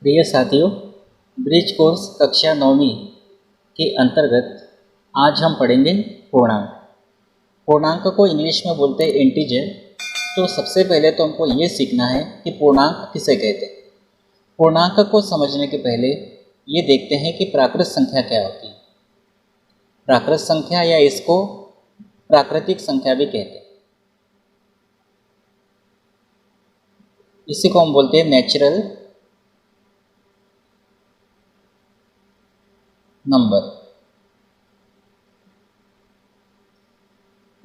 प्रिय साथियों, bridge course कक्षा 9वीं के अंतर्गत आज हम पढ़ेंगे पूर्णांक। पूर्णांक को इंग्लिश में बोलते हैं इंटीजर। तो सबसे पहले तो हमको ये सीखना है कि पूर्णांक किसे कहते हैं। पूर्णांक को समझने के पहले ये देखते हैं कि प्राकृत संख्या क्या होती है। प्राकृत संख्या या इसको प्राकृतिक संख्या भी कहते हैं। इसी को हम बोलते हैं नेचुरल नंबर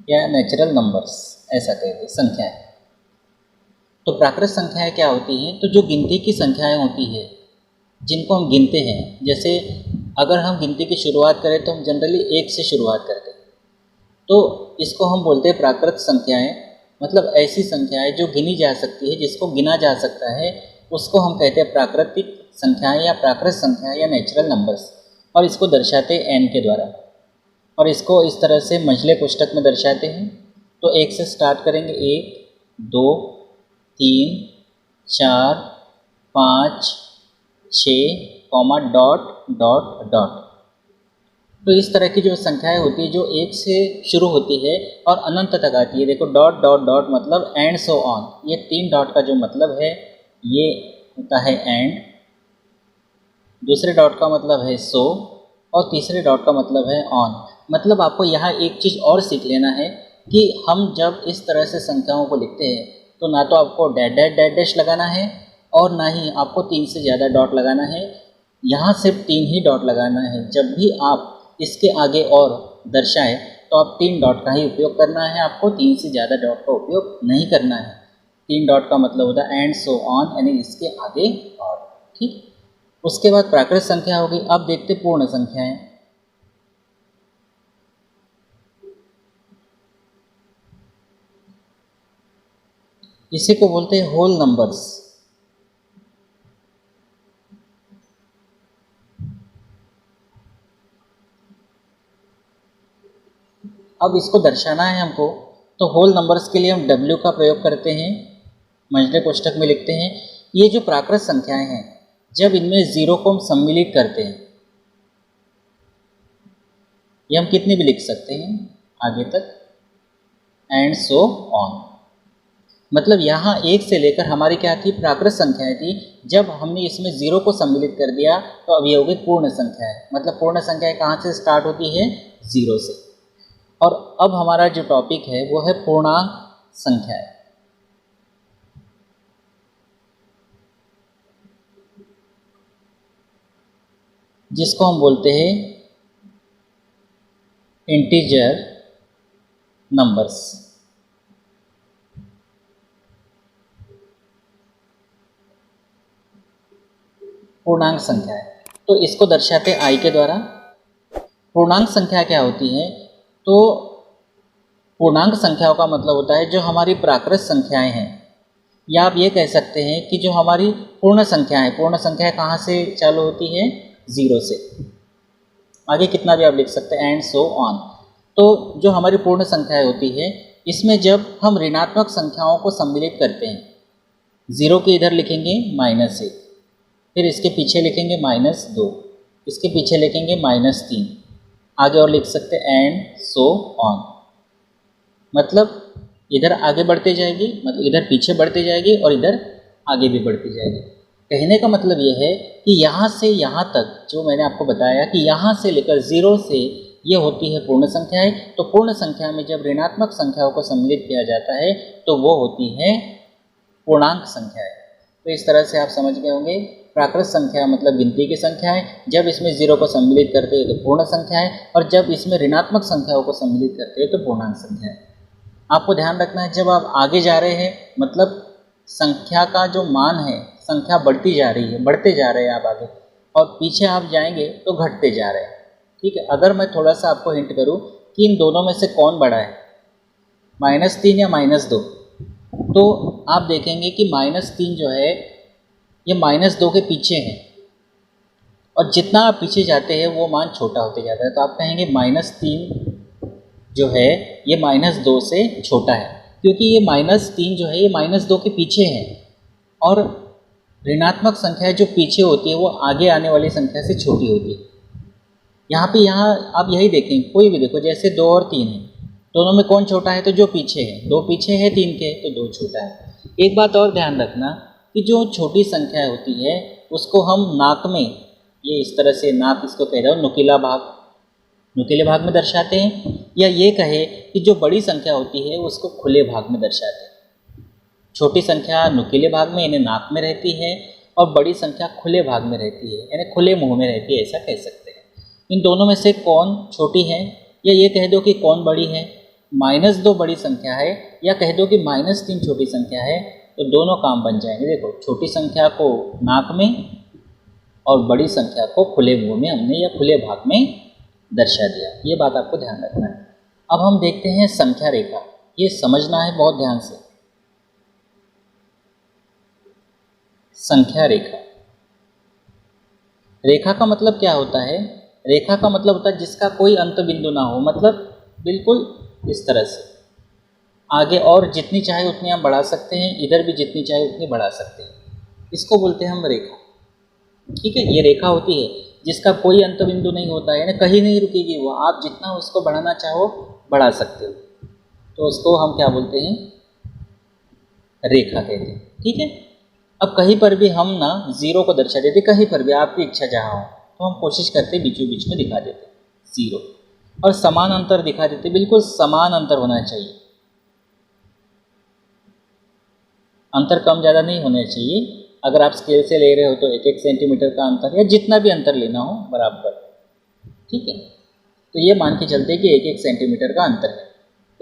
या नेचुरल नंबर्स, ऐसा कहते हैं संख्याएं। तो प्राकृत संख्याएं क्या होती हैं? तो जो गिनती की संख्याएं होती है जिनको हम गिनते हैं, जैसे अगर हम गिनती की शुरुआत करें तो हम जनरली 1 से शुरुआत करते हैं, तो इसको हम बोलते हैं प्राकृत संख्याएं। मतलब ऐसी संख्याएं जो गिनी जा सकती है, जिसको गिना जा सकता है, उसको हम कहते हैं प्राकृतिक संख्याएं या प्राकृत संख्याएं या नेचुरल नंबर्स। और इसको दर्शाते हैं n के द्वारा, और इसको इस तरह से मंझले कोष्ठक में दर्शाते हैं। तो 1 से स्टार्ट करेंगे, 1 2 3 4 5 6 डॉट डॉट डॉट। तो इस तरह की जो संख्याएं होती है जो 1 से शुरू होती है और अनंत तक आती है। देखो डॉट डॉट डॉट मतलब एंड सो ऑन। ये 3 डॉट का जो मतलब है ये होता है एंड, दूसरे डॉट का मतलब है सो, और तीसरे डॉट का मतलब है ऑन। मतलब आपको यहाँ एक चीज़ और सीख लेना है कि हम जब इस तरह से संख्याओं को लिखते हैं तो ना तो आपको डैश डैश डैश डैश लगाना है और ना ही आपको 3 से ज़्यादा डॉट लगाना है। यहाँ सिर्फ 3 ही डॉट लगाना है। जब भी आप इसके आगे और दर्शाएं तो आप 3 डॉट का ही उपयोग करना है, आपको 3 से ज़्यादा डॉट का उपयोग नहीं करना है। 3 डॉट का मतलब होता है एंड सो ऑन, यानी इसके आगे और। ठीक, उसके बाद प्राकृत संख्या होगी। अब देखते पूर्ण संख्याएं। इसी को बोलते हैं होल नंबर्स। अब इसको दर्शाना है हमको, तो होल नंबर्स के लिए हम W का प्रयोग करते हैं, मंझले कोष्ठक में लिखते हैं। ये जो प्राकृत संख्याएं हैं, जब इनमें 0 को हम सम्मिलित करते हैं, ये हम कितने भी लिख सकते हैं आगे तक, एंड सो ऑन। मतलब यहाँ 1 से लेकर हमारी क्या थी, प्राकृत संख्याएं थी। जब हमने इसमें 0 को सम्मिलित कर दिया तो अब ये हो गई पूर्ण संख्या है। मतलब पूर्ण संख्याएं कहाँ से स्टार्ट होती है? 0 से। और अब हमारा जो टॉपिक है वो है पूर्णांक संख्याएं। जिसको हम बोलते हैं इंटीजर नंबर्स। पूर्णांक संख्याएं, तो इसको दर्शाते हैं i के द्वारा। पूर्णांक संख्या क्या होती है? तो पूर्णांक संख्याओं का मतलब होता है जो हमारी प्राकृत संख्याएं हैं, या आप ये कह सकते हैं कि जो हमारी पूर्ण संख्याएं। पूर्ण संख्याएं कहाँ से चालू होती है? 0 से। आगे कितना भी आप लिख सकते हैं, एंड सो ऑन। तो जो हमारी पूर्ण संख्याएं होती है, इसमें जब हम ऋणात्मक संख्याओं को सम्मिलित करते हैं, 0 के इधर लिखेंगे -1, फिर इसके पीछे लिखेंगे -2, इसके पीछे लिखेंगे -3, आगे और लिख सकते हैं एंड सो ऑन। मतलब इधर आगे बढ़ते जाएगी, मतलब इधर पीछे बढ़ते जाएगी और इधर आगे भी बढ़ती जाएगी। कहने का मतलब ये है कि यहाँ से यहाँ तक जो मैंने आपको बताया कि यहाँ से लेकर 0 से ये होती है पूर्ण संख्याएं। तो पूर्ण संख्या में जब ऋणात्मक संख्याओं को सम्मिलित किया जाता है तो वो होती है पूर्णांक संख्याएं। तो इस तरह से आप समझ गए होंगे, प्राकृत संख्या मतलब गिनती की संख्याएं। जब इसमें 0 को सम्मिलित करते हैं तो पूर्ण संख्याएं, और जब इसमें ऋणात्मक संख्याओं को सम्मिलित करते हैं तो पूर्णांक संख्याएं। आपको ध्यान रखना है, जब आप आगे जा रहे हैं मतलब संख्या का जो मान है, संख्या बढ़ती जा रही है, बढ़ते जा रहे हैं आप आगे, और पीछे आप जाएंगे तो घटते जा रहे हैं। ठीक है, अगर मैं थोड़ा सा आपको हिंट करूं कि इन दोनों में से कौन बड़ा है, -3 या -2, तो आप देखेंगे कि -3 जो है ये -2 के पीछे है, और जितना आप पीछे जाते हैं वो मान छोटा होते जाता है। तो आप कहेंगे -3 जो है ये -2 से छोटा है, क्योंकि ये -3 जो है ये -2 के पीछे है, और ऋणात्मक संख्या जो पीछे होती है वो आगे आने वाली संख्या से छोटी होती है। यहाँ आप यही देखें, कोई भी देखो, जैसे 2 और 3 है, दोनों में कौन छोटा है? तो जो पीछे है, 2 पीछे है 3 के, तो 2 छोटा है। एक बात और ध्यान रखना कि जो छोटी संख्या होती है उसको हम नाक में, ये इस तरह से नाक इसको कह रहा हूँ, नुकीले भाग में दर्शाते हैं, या ये कहे कि जो बड़ी संख्या होती है उसको खुले भाग में दर्शाते हैं। छोटी संख्या नुकीले भाग में यानी नाक में रहती है, और बड़ी संख्या खुले भाग में रहती है यानी खुले मुंह में रहती है, ऐसा कह सकते हैं। इन दोनों में से कौन छोटी है, या ये कह दो कि कौन बड़ी है? -2 बड़ी संख्या है, या कह दो कि -3 छोटी संख्या है, तो दोनों काम बन जाएंगे। देखो, छोटी संख्या को नाक में और बड़ी संख्या को खुले मुंह में हमने या खुले भाग में दर्शा दिया। ये बात आपको ध्यान रखना है। अब हम देखते हैं संख्या रेखा, ये समझना है बहुत ध्यान से। संख्या रेखा, रेखा का मतलब क्या होता है? रेखा का मतलब होता है जिसका कोई अंत बिंदु ना हो, मतलब बिल्कुल इस तरह से आगे, और जितनी चाहे उतनी आप बढ़ा सकते हैं, इधर भी जितनी चाहे उतनी बढ़ा सकते हैं, इसको बोलते हैं हम रेखा। ठीक है, ये रेखा होती है जिसका कोई अंत बिंदु नहीं होता है, यानी कहीं नहीं रुकेगी वो, आप जितना उसको बढ़ाना चाहो बढ़ा सकते हो, तो उसको हम क्या बोलते हैं? रेखा कहते हैं। ठीक है, अब कहीं पर भी हम ना जीरो को दर्शा देते, कहीं पर भी आपकी इच्छा जहाँ हो, तो हम कोशिश करते बीचों बीच में दिखा देते जीरो, और समान अंतर दिखा देते, बिल्कुल समान अंतर होना चाहिए, अंतर कम ज़्यादा नहीं होना चाहिए। अगर आप स्केल से ले रहे हो तो 1-1 सेंटीमीटर का अंतर, या जितना भी अंतर लेना हो बराबर। ठीक है, तो ये मान के चलते कि 1-1 सेंटीमीटर का अंतर है।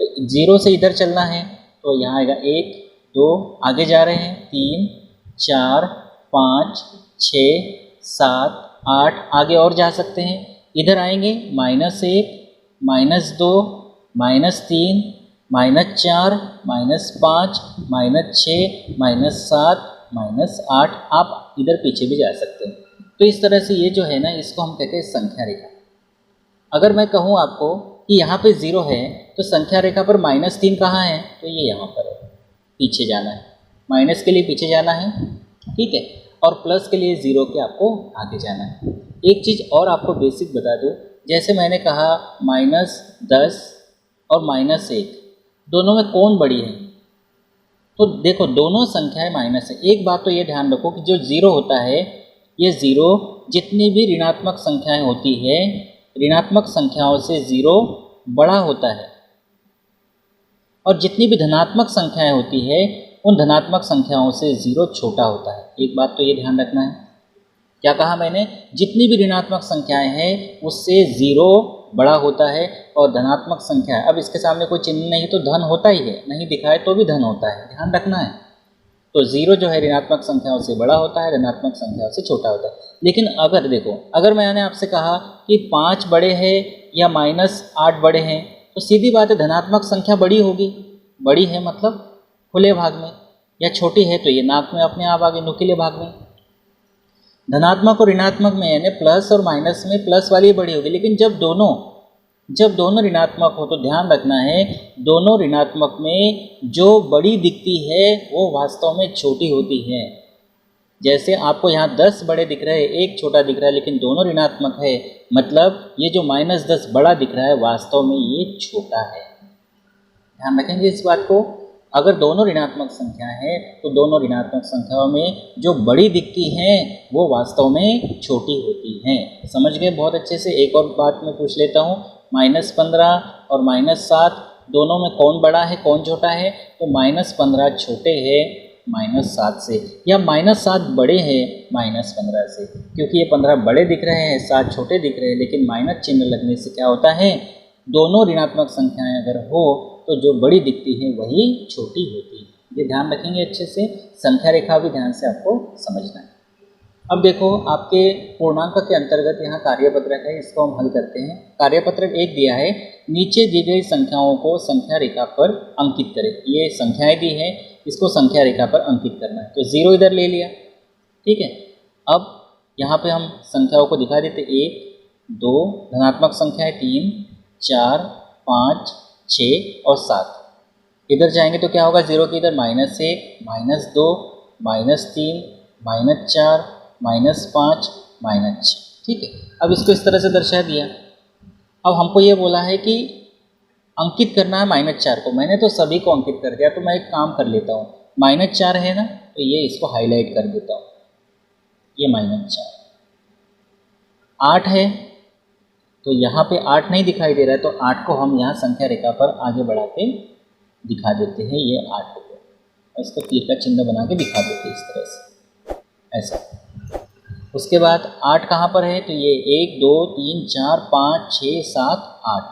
तो जीरो से इधर चलना है तो यहाँ आएगा 1, 2, आगे जा रहे हैं 3, 4, 5, 6, 7, 8, आगे और जा सकते हैं। इधर आएंगे -1, -2, -3, -4, -5, -6, -7, -8, आप इधर पीछे भी जा सकते हैं। तो इस तरह से ये जो है ना, इसको हम कहते हैं संख्या रेखा। अगर मैं कहूँ आपको कि यहाँ पे 0 है, तो संख्या रेखा पर -3 कहाँ है? तो ये यहाँ पर है, पीछे जाना है, माइनस के लिए पीछे जाना है। ठीक है, और प्लस के लिए 0 के आपको आगे जाना है। एक चीज़ और आपको बेसिक बता दूँ, जैसे मैंने कहा -10 और -1, दोनों में कौन बड़ी है? तो देखो, दोनों संख्याएं माइनस है। एक बात तो ये ध्यान रखो कि जो 0 होता है, ये 0 जितनी भी ऋणात्मक संख्याएं होती है, ऋणात्मक संख्याओं से 0 बड़ा होता है, और जितनी भी धनात्मक संख्याएं होती है, उन धनात्मक संख्याओं से 0 छोटा होता है। एक बात तो ये ध्यान रखना है। क्या कहा मैंने? जितनी भी ऋणात्मक संख्याएं हैं उससे 0 बड़ा होता है, और धनात्मक संख्या है, अब इसके सामने कोई चिन्ह नहीं तो धन होता ही है, नहीं दिखाए तो भी धन होता है, ध्यान रखना है। तो 0 जो है ऋणात्मक संख्याओं से बड़ा होता है, धनात्मक संख्याओं से छोटा होता है। लेकिन अगर देखो, अगर मैंने आपसे कहा कि 5 बड़े हैं या -8 बड़े हैं, तो सीधी बात है धनात्मक संख्या बड़ी होगी। बड़ी है मतलब खुले भाग में, या छोटी है तो ये नाक में अपने आप आगे नुकीले भाग में। धनात्मक और ऋणात्मक में यानी प्लस और माइनस में प्लस वाली बड़ी होगी। लेकिन जब दोनों ऋणात्मक हो, तो ध्यान रखना है, दोनों ऋणात्मक में जो बड़ी दिखती है वो वास्तव में छोटी होती है। जैसे आपको यहाँ 10 बड़े दिख रहे हैं, एक छोटा दिख रहा है, लेकिन दोनों ऋणात्मक है, मतलब ये जो -10 बड़ा दिख रहा है वास्तव में ये छोटा है। ध्यान रखेंगे इस बात को। अगर दोनों ऋणात्मक संख्या है तो दोनों ऋणात्मक संख्याओं में जो बड़ी दिखती हैं वो वास्तव में छोटी होती हैं। समझ गए बहुत अच्छे से। एक और बात मैं पूछ लेता हूँ, -15 और -7 दोनों में कौन बड़ा है कौन छोटा है? तो -15 छोटे हैं -7 से, या -7 बड़े हैं -15 से, क्योंकि ये 15 बड़े दिख रहे हैं, 7 छोटे दिख रहे हैं। लेकिन माइनस चिन्ह लगने से क्या होता है, दोनों ऋणात्मक संख्याएं अगर हो तो जो बड़ी दिखती है वही छोटी होती है। ये ध्यान रखेंगे अच्छे से। संख्या रेखा भी ध्यान से आपको समझना है। अब देखो, आपके पूर्णांक के अंतर्गत यहाँ कार्यपत्रक है, इसको हम हल करते हैं। कार्यपत्रक 1 दिया है, नीचे दी गई संख्याओं को संख्या रेखा पर अंकित करें। ये संख्याएं दी है, इसको संख्या रेखा पर अंकित करना है। तो 0 इधर ले लिया, ठीक है। अब यहाँ पे हम संख्याओं को दिखा देते, 1, 2 धनात्मक संख्याएं 3, 4, 5, 6 और 7। इधर जाएंगे तो क्या होगा, 0 के इधर -1, -2, -3, -4, -5, -6। ठीक है, अब इसको इस तरह से दर्शा दिया। अब हमको ये बोला है कि अंकित करना है -4 को। मैंने तो सभी को अंकित कर दिया, तो मैं एक काम कर लेता हूँ, -4 है ना, तो ये इसको हाईलाइट कर देता हूँ, ये -4। 8 है तो यहाँ पे 8 नहीं दिखाई दे रहा है, तो 8 को हम यहाँ संख्या रेखा पर आगे बढ़ा के दिखा देते हैं, ये 8 को इसको तीर का चिन्ह बना के दिखा देते हैं इस तरह से, ऐसा। उसके बाद 8 कहाँ पर है, तो ये 1 2 3 4 5 6 7 8।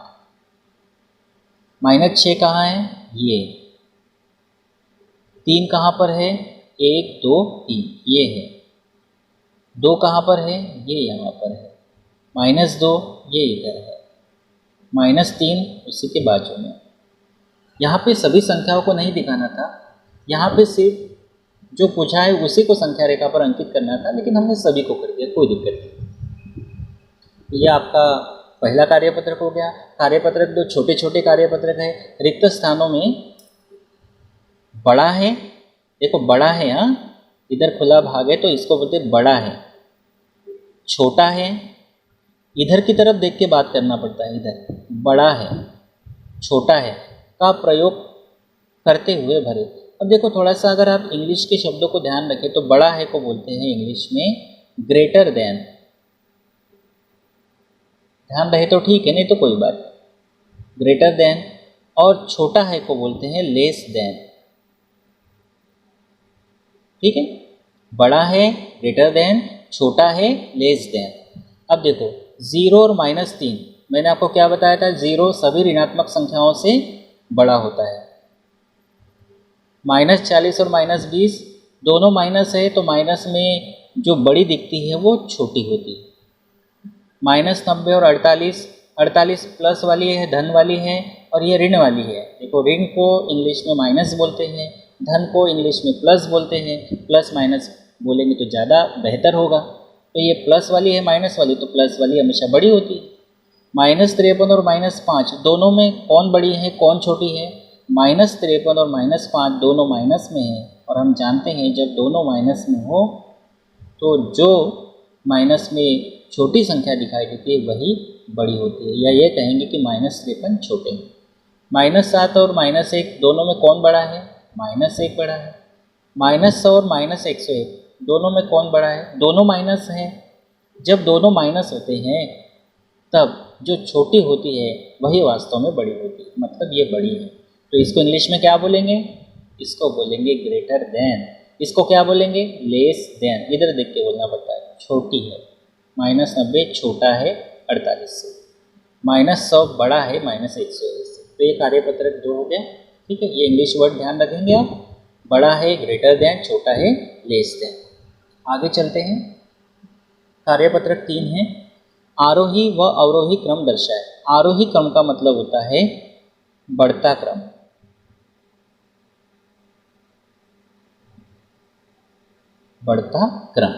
-6 कहाँ है, ये 3 कहाँ पर है, 1 2 3 ये है। 2 कहाँ पर है, ये यहाँ पर है। -2 ये इधर है। -3 उसी के बाजू में। यहाँ पे सभी संख्याओं को नहीं दिखाना था, यहाँ पे सिर्फ जो पूछा है उसी को संख्या रेखा पर अंकित करना था, लेकिन हमने सभी को कर दिया, कोई दिक्कत नहीं। ये आपका पहला कार्यपत्रक हो गया। कार्यपत्रक 2 छोटे छोटे कार्यपत्रक है। रिक्त स्थानों में बड़ा है, देखो बड़ा है, हाँ इधर खुला भाग है तो इसको बोलते बड़ा है। छोटा है, इधर की तरफ देख के बात करना पड़ता है, इधर बड़ा है छोटा है का प्रयोग करते हुए भरे। अब देखो थोड़ा सा अगर आप इंग्लिश के शब्दों को ध्यान रखें तो बड़ा है को बोलते हैं इंग्लिश में ग्रेटर देन। ध्यान रहे तो ठीक है, नहीं तो कोई बात नहीं, ग्रेटर देन। और छोटा है को बोलते हैं लेस देन। ठीक है, बड़ा है ग्रेटर देन, छोटा है लेस देन। अब देखो 0 और -3, मैंने आपको क्या बताया था, 0 सभी ऋणात्मक संख्याओं से बड़ा होता है। -40 और -20 दोनों माइनस है, तो माइनस में जो बड़ी दिखती है वो छोटी होती है। -90 और 48 प्लस वाली है, धन वाली है, और ये ऋण वाली है। देखो ऋण को इंग्लिश में माइनस बोलते हैं, धन को इंग्लिश में प्लस बोलते हैं। प्लस माइनस बोलेंगे तो ज़्यादा बेहतर होगा। तो ये प्लस वाली है, माइनस वाली, तो प्लस वाली हमेशा बड़ी होती है। -53 और -5 दोनों में कौन बड़ी है कौन छोटी है, -53 और -5 दोनों माइनस में है, और हम जानते हैं जब दोनों माइनस में हो तो जो माइनस में छोटी संख्या दिखाई देती है वही बड़ी होती है, या ये कहेंगे कि -53 छोटे हैं। -7 और -1 दोनों में कौन बड़ा है, -1 बड़ा है। -100 और -101 दोनों में कौन बड़ा है, दोनों माइनस हैं। जब दोनों माइनस होते हैं तब जो छोटी होती है वही वास्तव में बड़ी होती है, मतलब ये बड़ी है। तो इसको इंग्लिश में क्या बोलेंगे, इसको बोलेंगे ग्रेटर देन। इसको क्या बोलेंगे, लेस देन। इधर देख के बोलना पड़ता है, छोटी है। -90 छोटा है 48 से, -100 बड़ा है -101 से। तो ये कार्यपत्रक 2 हो गया। ठीक है, ये इंग्लिश वर्ड ध्यान रखेंगे आप, बड़ा है ग्रेटर देन, छोटा है लेस देन। आगे चलते हैं, कार्यपत्रक 3 है, आरोही व अवरोही क्रम दर्शाए। आरोही क्रम का मतलब होता है बढ़ता क्रम, बढ़ता क्रम,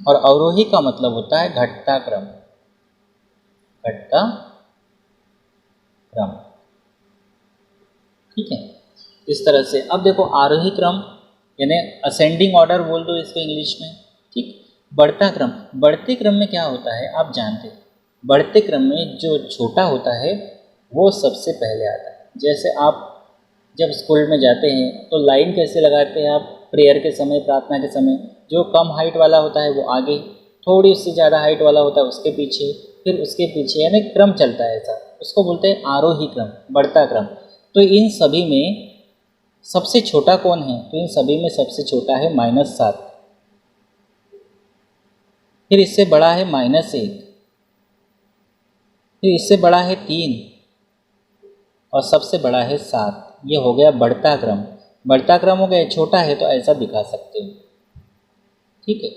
और अवरोही का मतलब होता है घटता क्रम, घटता क्रम। ठीक है, इस तरह से। अब देखो आरोही क्रम यानी असेंडिंग ऑर्डर बोल दो इसको इंग्लिश में। ठीक, बढ़ता क्रम, बढ़ते क्रम में क्या होता है आप जानते हैं, बढ़ते क्रम में जो छोटा होता है वो सबसे पहले आता है। जैसे आप जब स्कूल में जाते हैं तो लाइन कैसे लगाते हैं आप, प्रेयर के समय, प्रार्थना के समय, जो कम हाइट वाला होता है वो आगे, थोड़ी उससे ज़्यादा हाइट वाला होता है उसके पीछे, फिर उसके पीछे, यानी क्रम चलता है ऐसा, उसको बोलते हैं आरोही क्रम, बढ़ता क्रम। तो इन सभी में सबसे छोटा कौन है, तो इन सभी में सबसे छोटा है -7, फिर इससे बड़ा है -1, फिर इससे बड़ा है 3, और सबसे बड़ा है 7। ये हो गया बढ़ता क्रम। बढ़ता क्रम हो गया, छोटा है तो ऐसा दिखा सकते हो। ठीक है,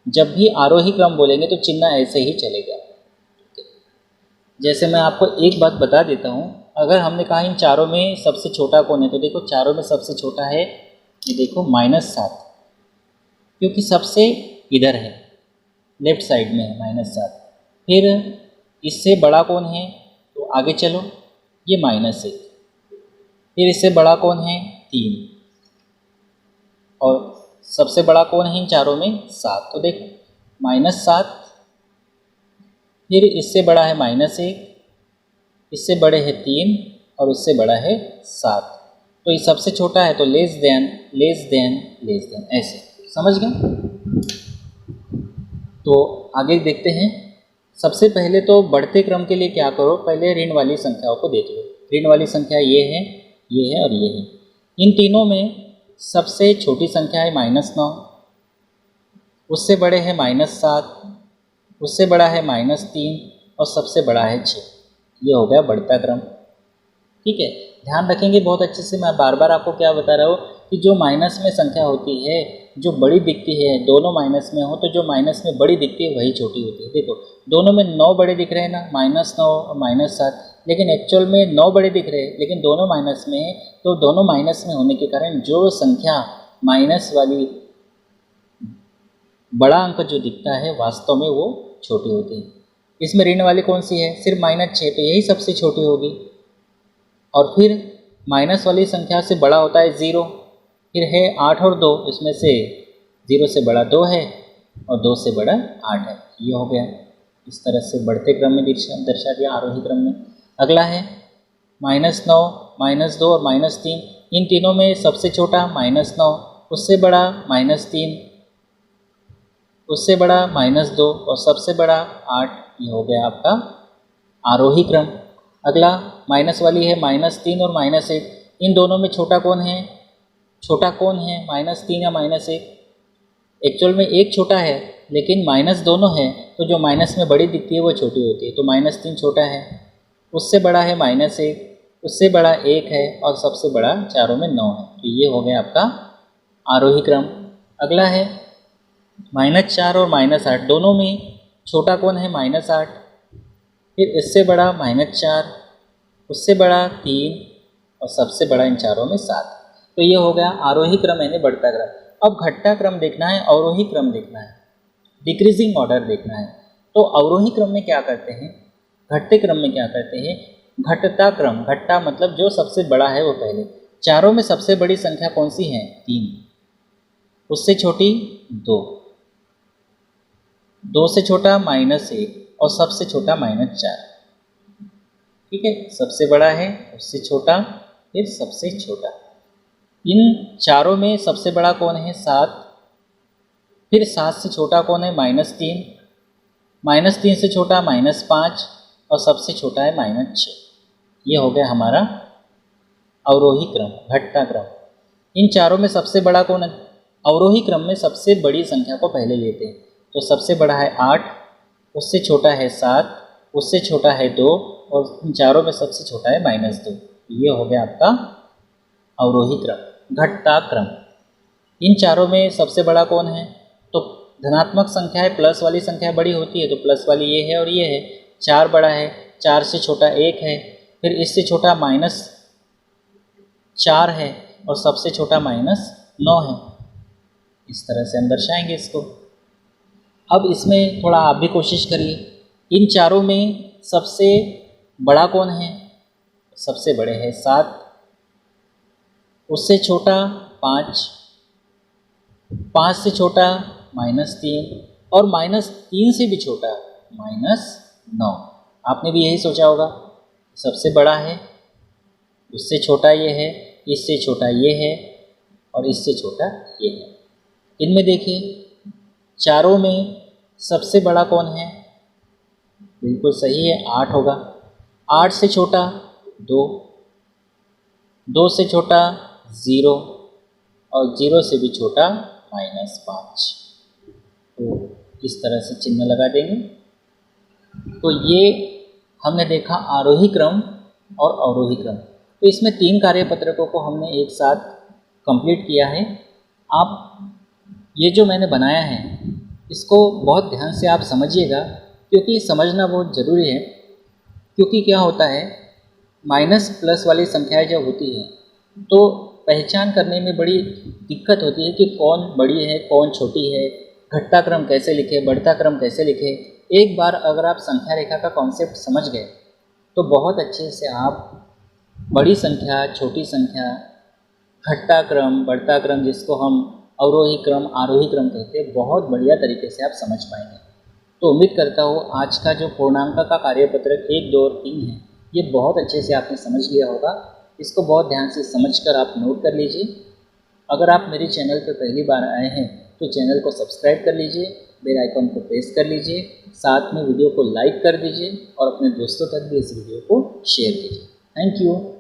जब भी आरोही क्रम बोलेंगे तो चिन्ह ऐसे ही चलेगा। जैसे मैं आपको एक बात बता देता हूँ, अगर हमने कहा इन चारों में सबसे छोटा कौन है, तो देखो चारों में सबसे छोटा है, ये देखो -7, क्योंकि सबसे इधर है, लेफ्ट साइड में है -7। फिर इससे बड़ा कौन है, तो आगे चलो, ये -1, फिर इससे बड़ा कौन है 3, और सबसे बड़ा कौन है इन चारों में? 7। तो देखो -7, फिर इससे बड़ा है -1, इससे बड़े है 3 और उससे बड़ा है 7। तो ये सबसे छोटा है तो less than less than less than, ऐसे समझ गए। तो आगे देखते हैं। सबसे पहले तो बढ़ते क्रम के लिए क्या करो, पहले ऋण वाली संख्याओं को देख लो। ऋण वाली संख्या ये है, ये है और ये है। इन तीनों में सबसे छोटी संख्या है -9, उससे बड़े है -7, उससे बड़ा है -3 और सबसे बड़ा है 6। ये हो गया बढ़ता क्रम। ठीक है, ध्यान रखेंगे बहुत अच्छे से। मैं बार बार आपको क्या बता रहा हूँ कि जो माइनस में संख्या होती है, जो बड़ी दिखती है, दोनों माइनस में हो तो जो माइनस में बड़ी दिखती है वही छोटी होती है। देखो दोनों में 9 बड़े दिख रहे हैं ना, -9 और -7, लेकिन एक्चुअल में 9 बड़े दिख रहे हैं लेकिन दोनों माइनस में है। तो दोनों माइनस में होने के कारण जो संख्या माइनस वाली बड़ा अंक जो दिखता है वास्तव में वो छोटी होती है। इसमें ऋण वाली कौन सी है? सिर्फ -6, तो यही सबसे छोटी होगी। और फिर माइनस वाली संख्या से बड़ा होता है 0, फिर है 8 और 2, इसमें से 0 से बड़ा 2 है और 2 से बड़ा 8 है। ये हो गया। इस तरह से बढ़ते क्रम में दर्शा दिया, आरोही क्रम में। अगला है -9, -2 और -3। इन तीनों में सबसे छोटा -9, उससे बड़ा -3, उससे बड़ा -2 और सबसे बड़ा 8। ये हो गया आपका आरोही क्रम। अगला माइनस वाली है -3 और -1। इन दोनों में छोटा कौन है? छोटा कौन है, -3 या -1? एक्चुअल में एक छोटा है लेकिन माइनस दोनों है, तो जो माइनस में बड़ी दिखती है वो छोटी होती है। तो -3 छोटा है, उससे बड़ा है -1, उससे बड़ा 1 है और सबसे बड़ा चारों में 9 है। तो ये हो गया आपका आरोही क्रम। अगला है -4 और -8। दोनों में छोटा कौन है? -8, फिर इससे बड़ा -4, उससे बड़ा 3 और सबसे बड़ा इन चारों में 7। तो ये हो गया आरोही क्रम यानी बढ़ता क्रम। अब घटता क्रम देखना है, अवरोही क्रम देखना है, डिक्रीजिंग ऑर्डर देखना है। तो अवरोही क्रम में क्या करते हैं, घटते क्रम में क्या करते हैं? घटता क्रम, घटता मतलब जो सबसे बड़ा है वो पहले। चारों में सबसे बड़ी संख्या कौन सी है? 3, उससे छोटी 2, 2 से छोटा -1 और सबसे छोटा -4। ठीक है, सबसे बड़ा है, उससे छोटा, फिर सबसे छोटा। इन चारों में सबसे बड़ा कौन है? 7, फिर 7 से छोटा कौन है? -3, -3 से छोटा -5 और सबसे छोटा है -6। ये हो गया हमारा अवरोही क्रम, घटता क्रम। इन चारों में सबसे बड़ा कौन है? अवरोही क्रम में सबसे बड़ी संख्या को पहले लेते हैं। तो सबसे बड़ा है 8, उससे छोटा है 7, उससे छोटा है 2 और इन चारों में सबसे छोटा है -2। ये हो गया आपका अवरोही क्रम, घटता क्रम। इन चारों में सबसे बड़ा कौन है? तो धनात्मक संख्या है, प्लस वाली संख्या बड़ी होती है, तो प्लस वाली ये है और ये है। 4 बड़ा है, 4 से छोटा 1 है, फिर इससे छोटा -4 है और सबसे छोटा -9 है। इस तरह से हम दर्शाएंगे इसको। अब इसमें थोड़ा आप भी कोशिश करिए। इन चारों में सबसे बड़ा कौन है? सबसे बड़े है 7, उससे छोटा 5, 5 से छोटा -3 और -3 से भी छोटा -9। आपने भी यही सोचा होगा, सबसे बड़ा है, उससे छोटा ये है, इससे छोटा ये है और इससे छोटा ये है। इनमें देखिए चारों में सबसे बड़ा कौन है? बिल्कुल सही है, 8 होगा। 8 से छोटा 2, 2 से छोटा 0 और 0 से भी छोटा -5। तो इस तरह से चिन्ह लगा देंगे। तो ये हमने देखा आरोही क्रम और अवरोही क्रम। तो इसमें 3 कार्यपत्रकों को हमने एक साथ कंप्लीट किया है। आप ये जो मैंने बनाया है इसको बहुत ध्यान से आप समझिएगा, क्योंकि समझना बहुत ज़रूरी है। क्योंकि क्या होता है, माइनस प्लस वाली संख्याएं जब होती हैं तो पहचान करने में बड़ी दिक्कत होती है कि कौन बड़ी है कौन छोटी है, घटता क्रम कैसे लिखे, बढ़ता क्रम कैसे लिखे। एक बार अगर आप संख्या रेखा का कॉन्सेप्ट समझ गए तो बहुत अच्छे से आप बड़ी संख्या, छोटी संख्या, घटता क्रम, बढ़ता क्रम जिसको हम अवरोही क्रम, आरोही क्रम कहते हैं, बहुत बढ़िया तरीके से आप समझ पाएंगे। तो उम्मीद करता हूँ आज का जो पूर्णांक का कार्यपत्रक 1, 2 और 3 है, ये बहुत अच्छे से आपने समझ लिया होगा। इसको बहुत ध्यान से समझकर आप नोट कर लीजिए। अगर आप मेरे चैनल पर पहली बार आए हैं तो चैनल को सब्सक्राइब कर लीजिए, बेल आइकन को प्रेस कर लीजिए, साथ में वीडियो को लाइक कर दीजिए और अपने दोस्तों तक भी इस वीडियो को शेयर कीजिए। Thank you.